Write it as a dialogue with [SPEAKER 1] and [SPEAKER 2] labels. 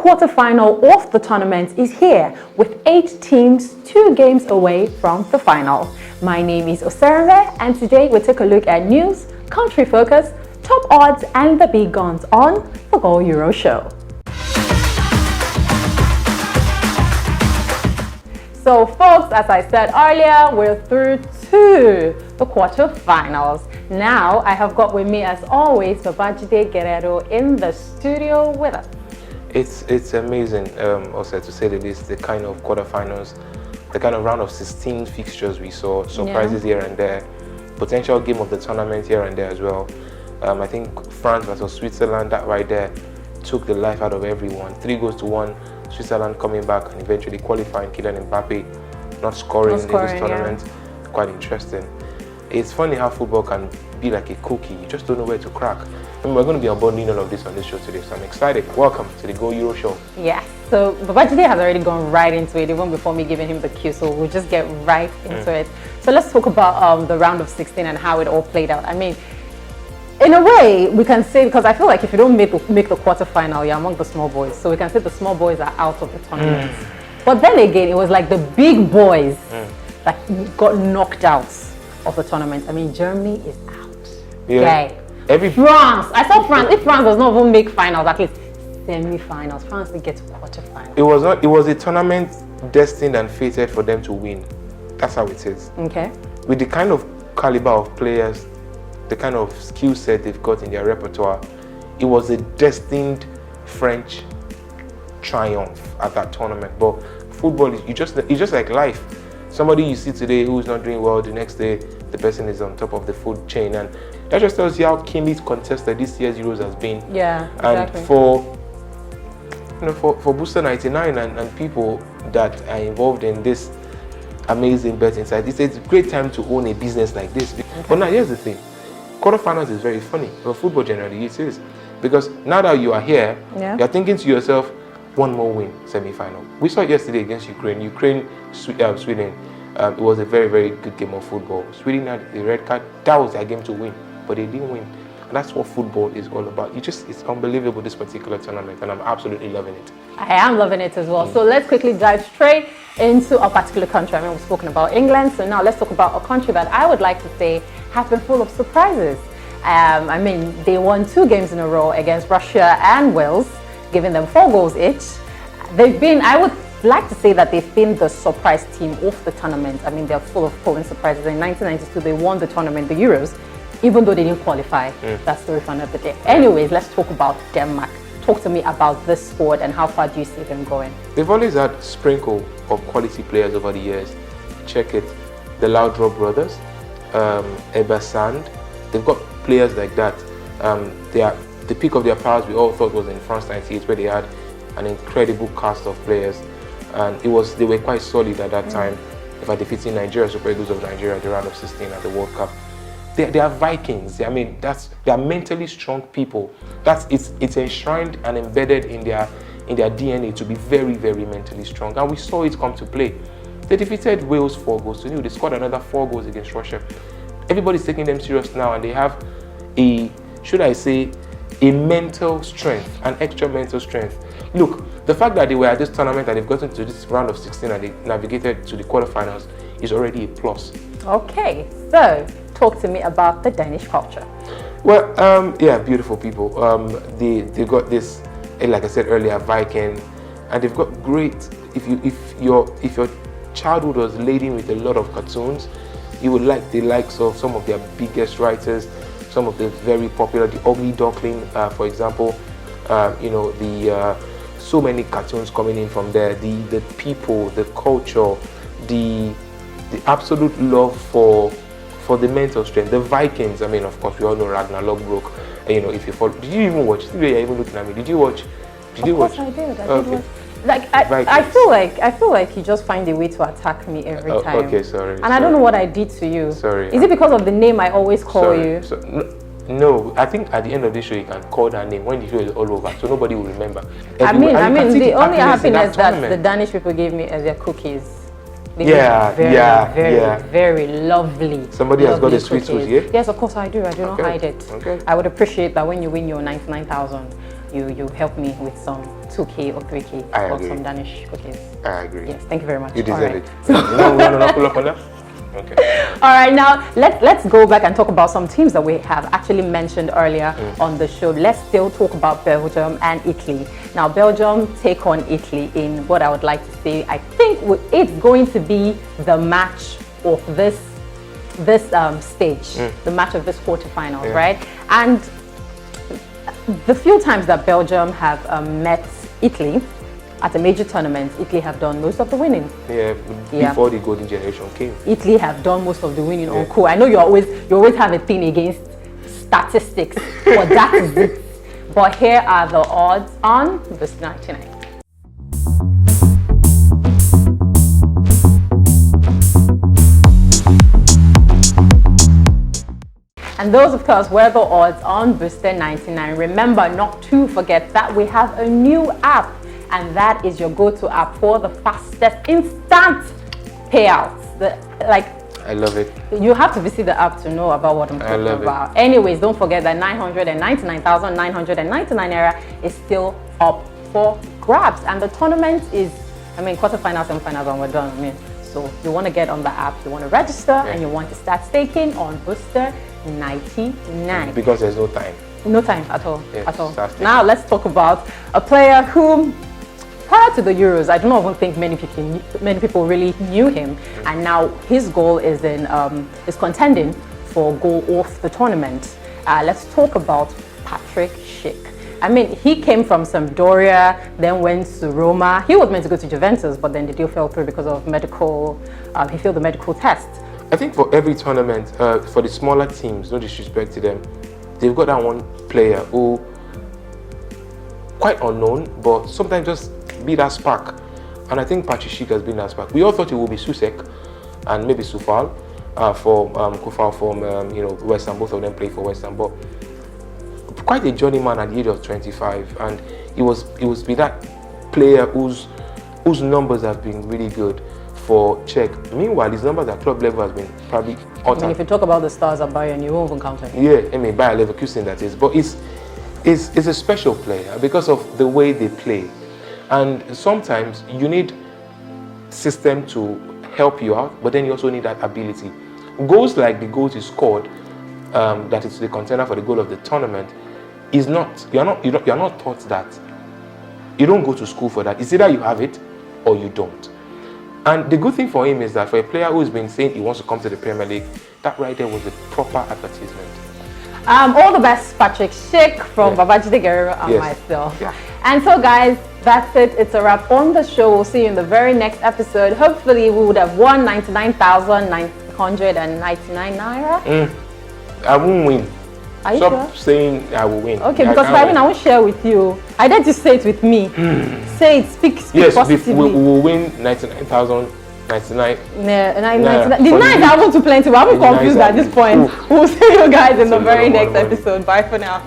[SPEAKER 1] quarterfinal of the tournament is here with 8 teams, 2 games away from the final. My name is Osareme, and today we take a look at news, country focus, top odds and the big guns on the Go Euro Show. So folks, as I said earlier, we're through to the quarterfinals. Now I have got with me as always Babajide Guerrero in the studio with us.
[SPEAKER 2] It's amazing, also to say the least, the kind of quarterfinals, the kind of round of 16 fixtures we saw, surprises here and there, potential game of the tournament here and there as well. I think France versus Switzerland, that right there took the life out of everyone. 3-1, Switzerland coming back and eventually qualifying. Kylian Mbappe not scoring in this tournament. Yeah. Quite interesting. It's funny how football can be like a cookie. You just don't know where to crack. And we're going to be unbounding all of this on this show today, so I'm excited. Welcome to the Go Euro Show.
[SPEAKER 1] Yes, so Babajide has already gone right into it, even before me giving him the cue, so we'll just get right into it. So let's talk about the round of 16 and how it all played out. I mean, in a way, we can say, because I feel like if you don't make the quarterfinal, you're among the small boys. So we can say the small boys are out of the tournament. But then again, it was like the big boys that got knocked out of the tournament. I mean, Germany is out.
[SPEAKER 2] Yeah.
[SPEAKER 1] France. I saw France. If France does not even make finals, at least semi-finals, France will get to quarterfinals.
[SPEAKER 2] It was not. It was a tournament destined and fated for them to win. That's how it is.
[SPEAKER 1] Okay.
[SPEAKER 2] With the kind of caliber of players, the kind of skill set they've got in their repertoire, it was a destined French triumph at that tournament. But football is it's just like life. Somebody you see today who's not doing well, the next day the person is on top of the food chain, and that just tells you how keenly contested this year's Euros has been.
[SPEAKER 1] Yeah, exactly.
[SPEAKER 2] And for Booster 99 and people that are involved in this amazing betting site, it's a great time to own a business like this. Okay. But now here's the thing. Quarterfinals is very funny, but football generally it is. Because now that you are here, you're thinking to yourself, one more win, semi-final. We saw it yesterday against Ukraine, Sweden. It was a very, very good game of football. Sweden had the red card. That was their game to win, but they didn't win. And that's what football is all about. It's unbelievable, this particular tournament, and I'm absolutely loving it. I am loving it as well. So let's quickly dive straight into a particular country. I mean, we've spoken about England, so now let's talk about a country that I would like to say has been full of surprises. I mean, they won 2 games in a row against Russia and Wales, giving them 4 goals each. I would like to say that they've been the surprise team of the tournament. I mean, they're full of Poland surprises. In 1992, they won the tournament, the Euros, even though they didn't qualify. That's the story for another day. Anyways, let's talk about Denmark. Talk to me about this squad and how far do you see them going? They've always had a sprinkle of quality players over the years. Check it. The Laudrup brothers, Ebersand. They've got players like that. They are the peak of their powers we all thought was in France 98, where they had an incredible cast of players, and they were quite solid at that time. By defeating Nigeria, Super Eagles of Nigeria at the round of 16 at the World Cup. They are Vikings. I mean, they are mentally strong people. It's enshrined and embedded in their DNA to be very, very mentally strong, and we saw it come to play. They defeated Wales 4-0. They scored another 4 goals against Russia. Everybody's taking them serious now, and they have a mental strength, an extra mental strength. Look, the fact that they were at this tournament and they've gotten to this round of 16 and they navigated to the quarterfinals is already a plus. Okay, so talk to me about the Danish culture. Well, yeah, beautiful people. They got this, like I said earlier, Viking, and they've got great. If your childhood was laden with a lot of cartoons, you would like the likes of some of their biggest writers, some of the very popular, the Ugly Duckling, for example. So many cartoons coming in from there. The people, the culture, the absolute love for the mental strength. The Vikings. I mean, of course, we all know Ragnar Lothbrok. If you follow, did you even watch? You're even looking at me. Did you watch? Of course I did. I did watch. Like I feel like you just find a way to attack me every time. Okay, sorry. And I don't know what I did to you. Sorry. Is it because of the name I always call you? No, I think at the end of the show you can call that name when the show is all over, so nobody will remember. I mean, the only happiness that the Danish people gave me is their cookies. Very lovely. Somebody has got a sweet tooth, yeah? Yes, of course I do. I do not hide it. Okay. I would appreciate that when you win your 99,000.
[SPEAKER 1] you help me with some 2K or 3K
[SPEAKER 2] I
[SPEAKER 1] or
[SPEAKER 2] agree.
[SPEAKER 1] some Danish cookies.
[SPEAKER 2] I agree.
[SPEAKER 1] Yes, thank you very much.
[SPEAKER 2] You deserve
[SPEAKER 1] All right.
[SPEAKER 2] it. No, we want to pull up on that? Okay.
[SPEAKER 1] All right, now let's go back and talk about some teams that we have actually mentioned earlier on the show. Let's still talk about Belgium and Italy. Now, Belgium take on Italy in what I would like to say. I think it's going to be the match of this stage, the match of this quarterfinals, right? And the few times that Belgium have met Italy at a major tournament, Italy have done most of the winning.
[SPEAKER 2] Yeah, before the golden generation came.
[SPEAKER 1] Italy have done most of the winning on court. I know you always have a thing against statistics, but that is it. But here are the odds on this 99. And those, of course, were the odds on Booster 99. Remember not to forget that we have a new app, and that is your go-to app for the fastest instant payouts.
[SPEAKER 2] I love it.
[SPEAKER 1] You have to visit the app to know about what I'm talking about. Anyways, don't forget that 999,999 naira is still up for grabs, and the tournament is, quarterfinals, semifinals, and we're done. So you want to get on the app, you want to register, and you want to start staking on Booster 99.
[SPEAKER 2] Because there's no time.
[SPEAKER 1] No time at all.
[SPEAKER 2] Yes,
[SPEAKER 1] at all.
[SPEAKER 2] exactly.
[SPEAKER 1] Now let's talk about a player who, prior to the Euros, I don't even think many people really knew him, and now his goal is is contending for goal of the tournament. Let's talk about Patrick Schick. He came from Sampdoria, then went to Roma. He was meant to go to Juventus, but then the deal fell through because of medical. He failed the medical test.
[SPEAKER 2] I think for every tournament, for the smaller teams, no disrespect to them, they've got that one player who quite unknown, but sometimes just be that spark. And I think Patrick Schick has been that spark. We all thought it would be Susek and maybe Sufal Kufal from West Ham. Both of them play for West Ham, but quite a journeyman at the age of 25, and he was be that player whose numbers have been really good for Czech. Meanwhile, his numbers at club level has been probably
[SPEAKER 1] if you talk about the stars at Bayern, you won't even count him.
[SPEAKER 2] Yeah, Bayer Leverkusen, that is. But it's a special player because of the way they play, and sometimes you need system to help you out, but then you also need that ability. Goals like the goals he scored, that is the contender for the goal of the tournament, is not. You're not taught that. You don't go to school for that. It's either you have it or you don't. And the good thing for him is that for a player who's been saying he wants to come to the Premier League, that right there was a proper advertisement.
[SPEAKER 1] All the best, Patrick Schick from Babajide, Guerrero, and myself.
[SPEAKER 2] Yeah.
[SPEAKER 1] And so, guys, that's it. It's a wrap on the show. We'll see you in the very next episode. Hopefully, we would have won 99,999 naira.
[SPEAKER 2] I won't win.
[SPEAKER 1] Are you
[SPEAKER 2] Stop
[SPEAKER 1] sure?
[SPEAKER 2] saying I will win.
[SPEAKER 1] Okay, because I won't share with you. I dare to say it with me. Say it, speak
[SPEAKER 2] yes,
[SPEAKER 1] positively.
[SPEAKER 2] we will win 99,099.
[SPEAKER 1] The nines are too plenty. I'm confused at this point. We'll see you guys in the very next episode. Bye for now.